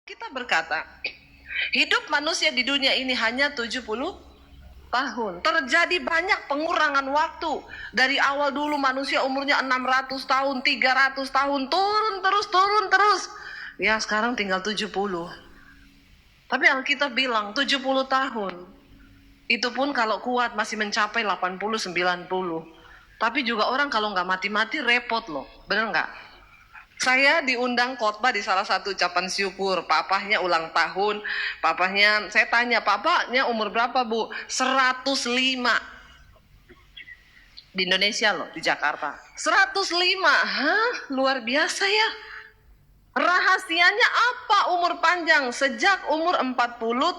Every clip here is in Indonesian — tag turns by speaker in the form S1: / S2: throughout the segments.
S1: Kita berkata, hidup manusia di dunia ini hanya 70 tahun. Terjadi banyak pengurangan waktu. Dari awal dulu manusia umurnya 600 tahun, 300 tahun, turun terus. Ya sekarang tinggal 70. Tapi Alkitab bilang 70 tahun. Itu pun kalau kuat masih mencapai 80, 90. Tapi juga orang kalau nggak mati-mati repot loh. Bener nggak? Saya diundang khotbah di salah satu ucapan syukur. Papahnya ulang tahun. Papahnya, saya tanya, papahnya umur berapa bu? 105. Di Indonesia loh, di Jakarta. 105. Hah? Luar biasa ya. Rahasianya apa umur panjang? Sejak umur 40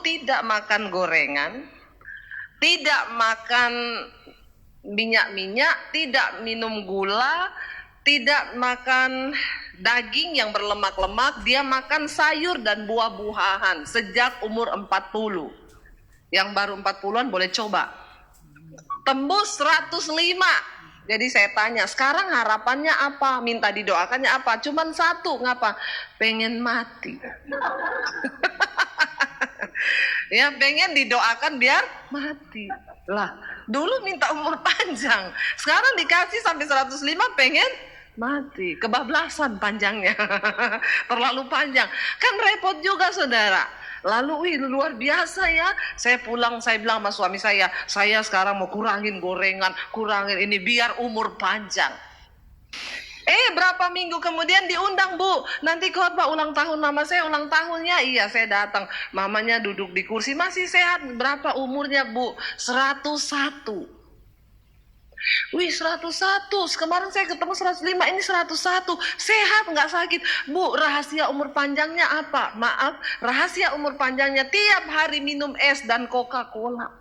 S1: tidak makan gorengan, tidak makan minyak-minyak, tidak minum gula, tidak makan daging yang berlemak-lemak, dia makan sayur dan buah-buahan sejak umur 40. Yang baru 40-an boleh coba. Tembus 105. Jadi saya tanya, sekarang harapannya apa? Minta didoakannya apa? Cuman satu, ngapa? Pengen mati. Ya, pengen didoakan biar mati. Lah, dulu minta umur panjang. Sekarang dikasih sampai 105 pengen mati. Kebablasan panjangnya. Terlalu panjang. Kan repot juga saudara. Lalu luar biasa ya. Saya pulang, saya bilang sama suami saya sekarang mau kurangin gorengan, kurangin ini biar umur panjang. Berapa minggu kemudian diundang bu, nanti khotbah ulang tahun mama saya ulang tahunnya. Iya saya datang, mamanya duduk di kursi masih sehat. Berapa umurnya bu? 101. Wih 101, kemarin saya ketemu 105, ini 101. Sehat nggak sakit. Bu, rahasia umur panjangnya apa? Maaf, rahasia umur panjangnya tiap hari minum es dan Coca-Cola.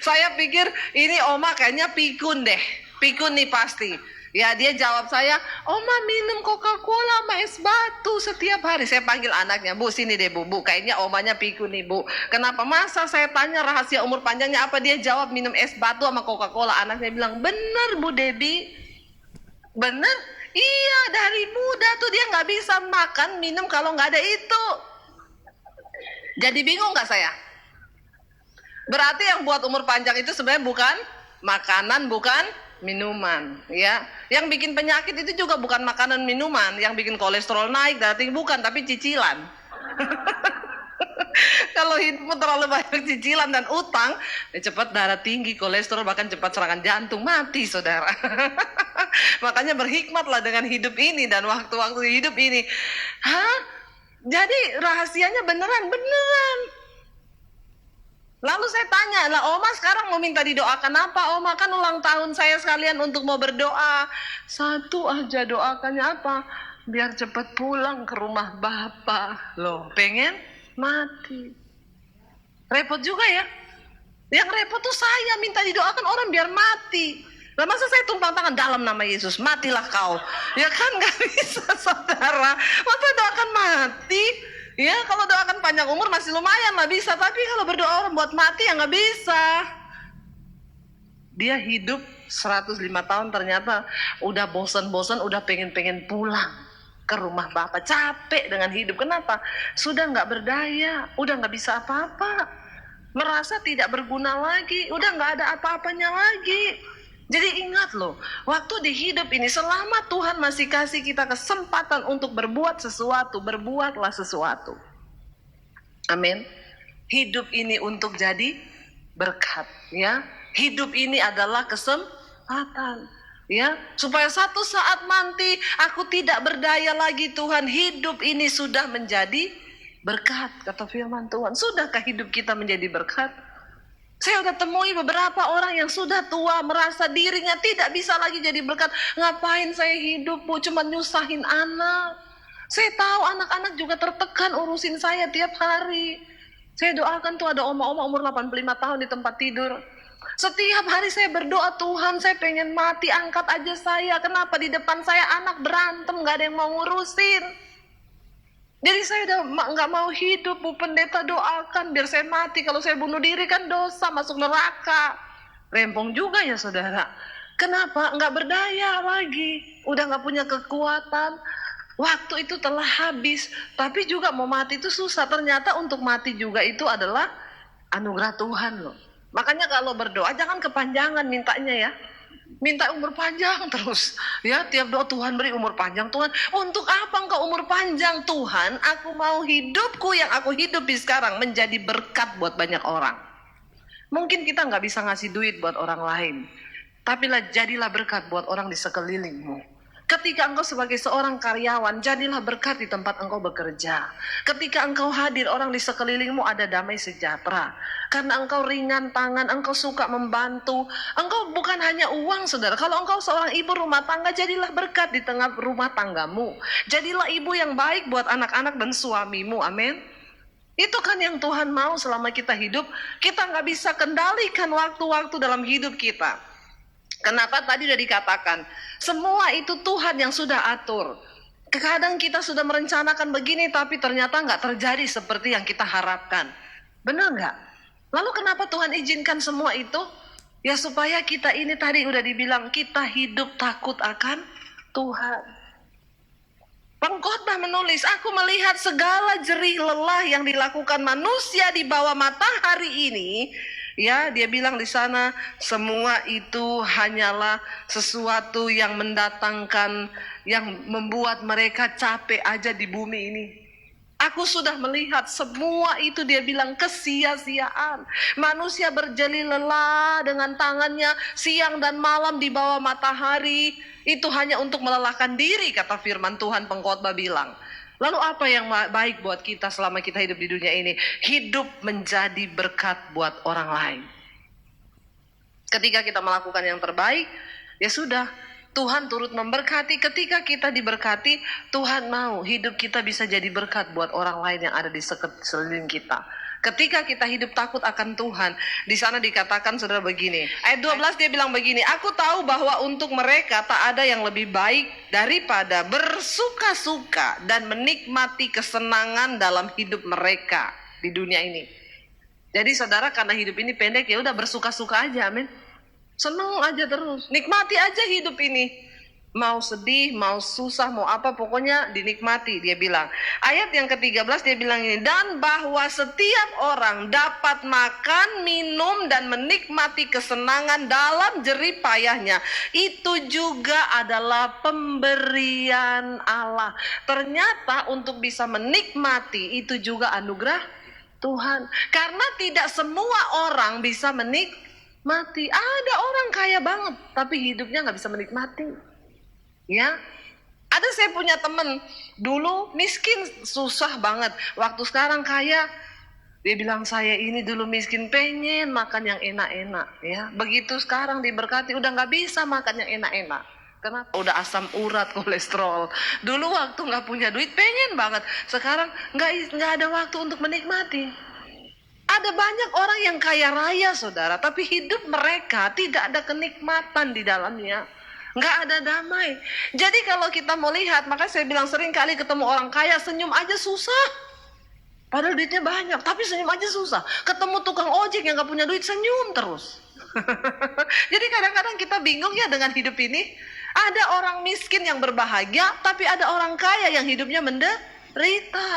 S1: Saya pikir ini oma kayaknya pikun deh. Pikun nih pasti. Ya dia jawab saya, oma minum Coca-Cola sama es batu setiap hari. Saya panggil anaknya, bu sini deh bu, kayaknya omanya pikun nih bu. Kenapa? Masa saya tanya rahasia umur panjangnya apa, dia jawab minum es batu sama Coca-Cola. Anaknya bilang, bener bu Debbie, bener? Iya dari muda tuh dia nggak bisa makan minum kalau nggak ada itu. Jadi bingung nggak saya? Berarti yang buat umur panjang itu sebenarnya bukan makanan, bukan minuman, ya. Yang bikin penyakit itu juga bukan makanan minuman, yang bikin kolesterol naik, darah tinggi bukan, tapi cicilan. Kalau hidupmu terlalu banyak cicilan dan utang, cepat darah tinggi, kolesterol, bahkan cepat serangan jantung, mati saudara. Makanya berhikmatlah dengan hidup ini dan waktu-waktu hidup ini. Hah? Jadi rahasianya beneran. Lalu saya tanya, lah oma sekarang mau minta didoakan apa? Oma kan ulang tahun saya sekalian untuk mau berdoa. Satu aja doakannya apa? Biar cepat pulang ke rumah bapak. Loh, pengen mati. Repot juga ya. Yang repot tuh saya minta didoakan orang biar mati. Lah masa saya tumpang tangan dalam nama Yesus, matilah kau. Ya kan gak bisa saudara. Masa doakan mati? Ya kalau doakan panjang umur masih lumayan lah bisa. Tapi kalau berdoa orang buat mati ya gak bisa. Dia hidup 105 tahun ternyata udah bosan-bosan, udah pengen pulang ke rumah bapak. Capek dengan hidup. Kenapa? Sudah gak berdaya, udah gak bisa apa-apa. Merasa tidak berguna lagi, udah gak ada apa-apanya lagi. Jadi ingat loh, waktu di hidup ini selama Tuhan masih kasih kita kesempatan untuk berbuat sesuatu, berbuatlah sesuatu. Amin. Hidup ini untuk jadi berkat, ya. Hidup ini adalah kesempatan, ya. Supaya satu saat nanti aku tidak berdaya lagi Tuhan, hidup ini sudah menjadi berkat, kata firman Tuhan. Sudahkah hidup kita menjadi berkat? Saya udah temui beberapa orang yang sudah tua, merasa dirinya tidak bisa lagi jadi berkat. Ngapain saya hidup bu, cuma nyusahin anak. Saya tahu anak-anak juga tertekan urusin saya tiap hari. Saya doakan tuh ada oma-oma umur 85 tahun di tempat tidur. Setiap hari saya berdoa, Tuhan saya pengen mati, angkat aja saya. Kenapa di depan saya anak berantem, gak ada yang mau ngurusin. Jadi saya udah nggak mau hidup, bu pendeta doakan biar saya mati. Kalau saya bunuh diri kan dosa, masuk neraka. Rempong juga ya saudara. Kenapa? Nggak berdaya lagi. Udah nggak punya kekuatan. Waktu itu telah habis, tapi juga mau mati itu susah. Ternyata untuk mati juga itu adalah anugerah Tuhan loh. Makanya kalau berdoa jangan kepanjangan mintanya ya. Minta umur panjang terus. Ya, tiap doa Tuhan beri umur panjang. Tuhan, untuk apa engkau umur panjang? Tuhan, aku mau hidupku yang aku hidupi sekarang menjadi berkat buat banyak orang. Mungkin kita nggak bisa ngasih duit buat orang lain, tapi jadilah berkat buat orang di sekelilingmu. Ketika engkau sebagai seorang karyawan, jadilah berkat di tempat engkau bekerja. Ketika engkau hadir, orang di sekelilingmu ada damai sejahtera. Karena engkau ringan tangan, engkau suka membantu. Engkau bukan hanya uang, saudara. Kalau engkau seorang ibu rumah tangga, jadilah berkat di tengah rumah tanggamu. Jadilah ibu yang baik buat anak-anak dan suamimu. Amin. Itu kan yang Tuhan mau selama kita hidup. Kita nggak bisa kendalikan waktu-waktu dalam hidup kita. Kenapa tadi udah dikatakan, semua itu Tuhan yang sudah atur. Kadang kita sudah merencanakan begini, tapi ternyata nggak terjadi seperti yang kita harapkan. Benar nggak? Lalu kenapa Tuhan izinkan semua itu? Ya supaya kita ini tadi udah dibilang, kita hidup takut akan Tuhan. Pengkhotbah menulis, aku melihat segala jerih lelah yang dilakukan manusia di bawah matahari ini. Ya, dia bilang di sana, semua itu hanyalah sesuatu yang mendatangkan, yang membuat mereka capek aja di bumi ini. Aku sudah melihat semua itu, dia bilang, kesia-siaan. Manusia berjeli lelah dengan tangannya siang dan malam di bawah matahari. Itu hanya untuk melelahkan diri, kata firman Tuhan. Pengkhotbah bilang. Lalu apa yang baik buat kita selama kita hidup di dunia ini? Hidup menjadi berkat buat orang lain. Ketika kita melakukan yang terbaik, ya sudah, Tuhan turut memberkati. Ketika kita diberkati, Tuhan mau hidup kita bisa jadi berkat buat orang lain yang ada di sekeliling kita. Ketika kita hidup takut akan Tuhan, di sana dikatakan saudara begini. Ayat 12 dia bilang begini, aku tahu bahwa untuk mereka tak ada yang lebih baik daripada bersuka-suka dan menikmati kesenangan dalam hidup mereka di dunia ini. Jadi saudara, karena hidup ini pendek, ya udah bersuka-suka aja, amin. Senang aja terus, nikmati aja hidup ini. Mau sedih, mau susah, mau apa, pokoknya dinikmati, dia bilang. Ayat yang ke-13 dia bilang ini, dan bahwa setiap orang dapat makan, minum, dan menikmati kesenangan dalam jerih payahnya. Itu juga adalah pemberian Allah. Ternyata untuk bisa menikmati, itu juga anugerah Tuhan. Karena tidak semua orang bisa menikmati. Ada orang kaya banget, tapi hidupnya gak bisa menikmati. Ya, ada saya punya temen dulu miskin susah banget, waktu sekarang kaya. Dia bilang, saya ini dulu miskin pengen makan yang enak-enak, ya. Begitu sekarang diberkati udah nggak bisa makan yang enak-enak. Kenapa? Udah asam urat, kolesterol. Dulu waktu nggak punya duit pengen banget, sekarang nggak ada waktu untuk menikmati. Ada banyak orang yang kaya raya, saudara, tapi hidup mereka tidak ada kenikmatan di dalamnya. Nggak ada damai. Jadi kalau kita mau lihat, makanya saya bilang sering kali ketemu orang kaya, senyum aja susah. Padahal duitnya banyak, tapi senyum aja susah. Ketemu tukang ojek yang nggak punya duit, senyum terus. Jadi kadang-kadang kita bingung ya dengan hidup ini. Ada orang miskin yang berbahagia, tapi ada orang kaya yang hidupnya menderita.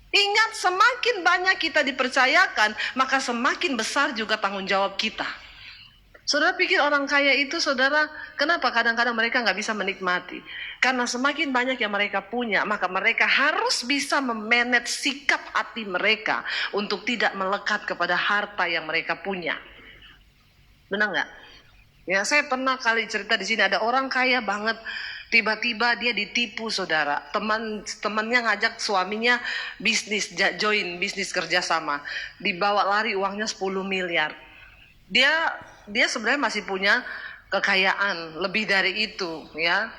S1: Ingat, semakin banyak kita dipercayakan, maka semakin besar juga tanggung jawab kita. Saudara pikir orang kaya itu, saudara, kenapa kadang-kadang mereka nggak bisa menikmati? Karena semakin banyak yang mereka punya, maka mereka harus bisa memanage sikap hati mereka untuk tidak melekat kepada harta yang mereka punya. Benar nggak? Ya, saya pernah kali cerita di sini, ada orang kaya banget, tiba-tiba dia ditipu, saudara. Temannya ngajak suaminya bisnis, join bisnis kerjasama, dibawa lari uangnya 10 miliar. Dia sebenarnya masih punya kekayaan lebih dari itu, ya.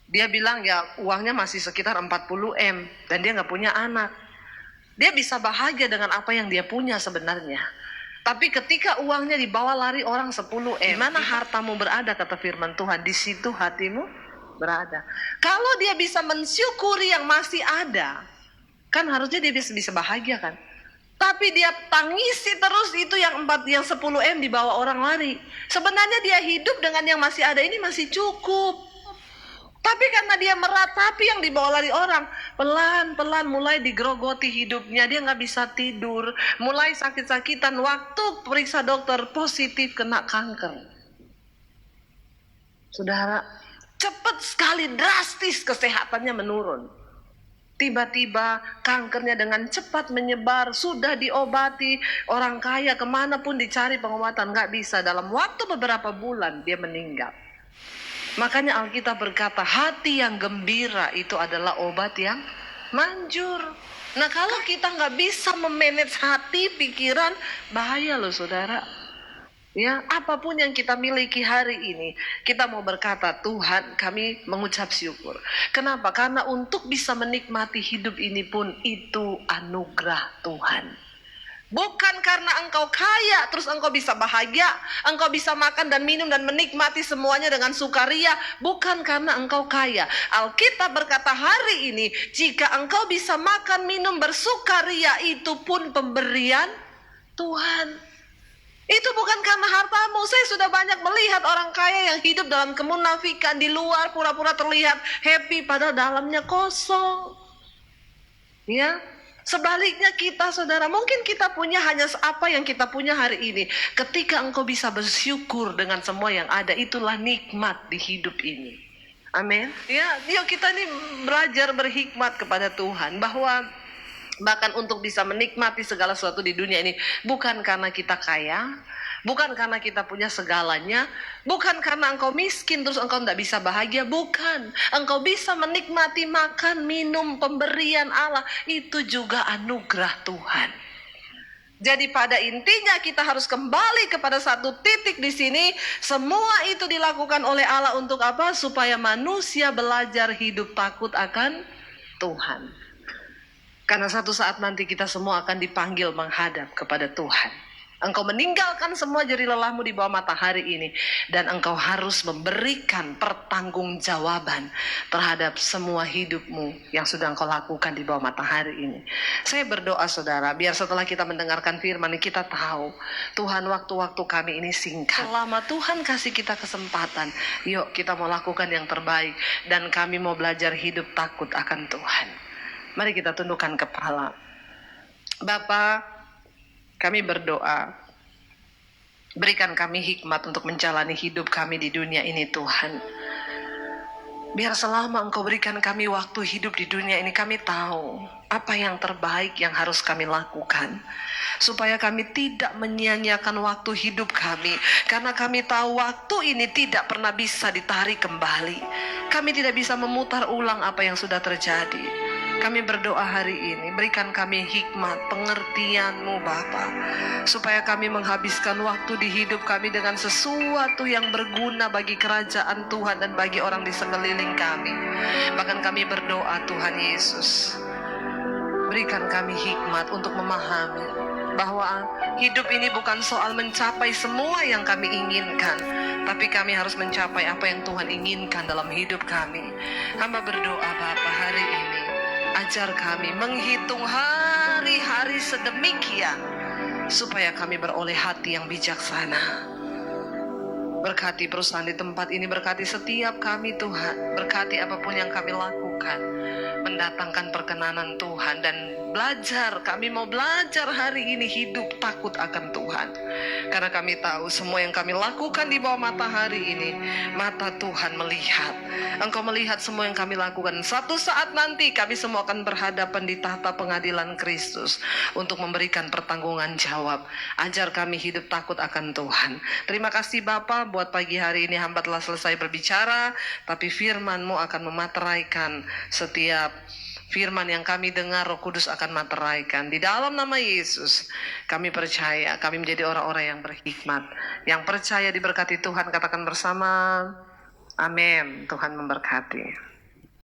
S1: Dia bilang ya uangnya masih sekitar 40 M dan dia nggak punya anak. Dia bisa bahagia dengan apa yang dia punya sebenarnya. Tapi ketika uangnya dibawa lari orang 10 M, di mana hartamu berada, kata firman Tuhan, di situ hatimu berada. Kalau dia bisa mensyukuri yang masih ada, kan harusnya dia bisa bahagia kan. Tapi dia tangisi terus itu yang 10 M dibawa orang lari. Sebenarnya dia hidup dengan yang masih ada ini masih cukup. Tapi karena dia meratapi yang dibawa lari orang, pelan-pelan mulai digerogoti hidupnya. Dia nggak bisa tidur, mulai sakit-sakitan. Waktu periksa dokter, positif kena kanker. Saudara, cepat sekali, drastis kesehatannya menurun. Tiba-tiba kankernya dengan cepat menyebar, sudah diobati. Orang kaya kemanapun dicari pengobatan, nggak bisa. Dalam waktu beberapa bulan dia meninggal. Makanya Alkitab berkata, hati yang gembira itu adalah obat yang manjur. Nah, kalau kita nggak bisa memanage hati, pikiran, bahaya loh saudara. Ya, apapun yang kita miliki hari ini, kita mau berkata, Tuhan, kami mengucap syukur. Kenapa? Karena untuk bisa menikmati hidup ini pun itu anugerah Tuhan. Bukan karena engkau kaya terus engkau bisa bahagia, engkau bisa makan dan minum dan menikmati semuanya dengan sukaria. Bukan karena engkau kaya. Alkitab berkata hari ini, jika engkau bisa makan, minum, bersukaria, itu pun pemberian Tuhan. Itu bukan karena hartamu. Saya sudah banyak melihat orang kaya yang hidup dalam kemunafikan, di luar pura-pura terlihat happy padahal dalamnya kosong. Ya. Sebaliknya kita saudara, mungkin kita punya hanya apa yang kita punya hari ini. Ketika engkau bisa bersyukur dengan semua yang ada, itulah nikmat di hidup ini. Amin. Ya, yuk kita ini belajar berhikmat kepada Tuhan, bahwa bahkan untuk bisa menikmati segala sesuatu di dunia ini, bukan karena kita kaya, bukan karena kita punya segalanya, bukan karena engkau miskin terus engkau tidak bisa bahagia, bukan. Engkau bisa menikmati makan, minum, pemberian Allah, itu juga anugerah Tuhan. Jadi pada intinya kita harus kembali kepada satu titik di sini. Semua itu dilakukan oleh Allah untuk apa? Supaya manusia belajar hidup takut akan Tuhan. Karena satu saat nanti kita semua akan dipanggil menghadap kepada Tuhan. Engkau meninggalkan semua jeri lelahmu di bawah matahari ini. Dan engkau harus memberikan pertanggungjawaban terhadap semua hidupmu yang sudah engkau lakukan di bawah matahari ini. Saya berdoa saudara, biar setelah kita mendengarkan firman ini kita tahu, Tuhan, waktu-waktu kami ini singkat. Selama Tuhan kasih kita kesempatan, yuk kita mau lakukan yang terbaik. Dan kami mau belajar hidup takut akan Tuhan. Mari kita tundukkan kepala. Bapa, kami berdoa, berikan kami hikmat untuk menjalani hidup kami di dunia ini Tuhan. Biar selama Engkau berikan kami waktu hidup di dunia ini, kami tahu apa yang terbaik yang harus kami lakukan. Supaya kami tidak menyia-nyiakan waktu hidup kami. Karena kami tahu waktu ini tidak pernah bisa ditarik kembali. Kami tidak bisa memutar ulang apa yang sudah terjadi. Kami berdoa hari ini, berikan kami hikmat, pengertian-Mu Bapa, supaya kami menghabiskan waktu di hidup kami dengan sesuatu yang berguna bagi kerajaan Tuhan dan bagi orang di sekeliling kami. Bahkan kami berdoa Tuhan Yesus, berikan kami hikmat untuk memahami bahwa hidup ini bukan soal mencapai semua yang kami inginkan, tapi kami harus mencapai apa yang Tuhan inginkan dalam hidup kami. Hamba berdoa Bapa hari ini, ajar kami menghitung hari-hari sedemikian supaya kami beroleh hati yang bijaksana. Berkati perusahaan di tempat ini, berkati setiap kami Tuhan, berkati apapun yang kami lakukan, mendatangkan perkenanan Tuhan. Dan belajar, kami mau belajar hari ini hidup takut akan Tuhan. Karena kami tahu semua yang kami lakukan di bawah matahari ini, mata Tuhan melihat. Engkau melihat semua yang kami lakukan. Satu saat nanti kami semua akan berhadapan di tahta pengadilan Kristus untuk memberikan pertanggungan jawab. Ajar kami hidup takut akan Tuhan. Terima kasih Bapa, buat pagi hari ini hamba telah selesai berbicara, tapi firman-Mu akan memateraikan setiap firman yang kami dengar. Roh Kudus akan materaikan. Di dalam nama Yesus kami percaya, kami menjadi orang-orang yang berhikmat, yang percaya diberkati Tuhan. Katakan bersama, amin. Tuhan memberkati.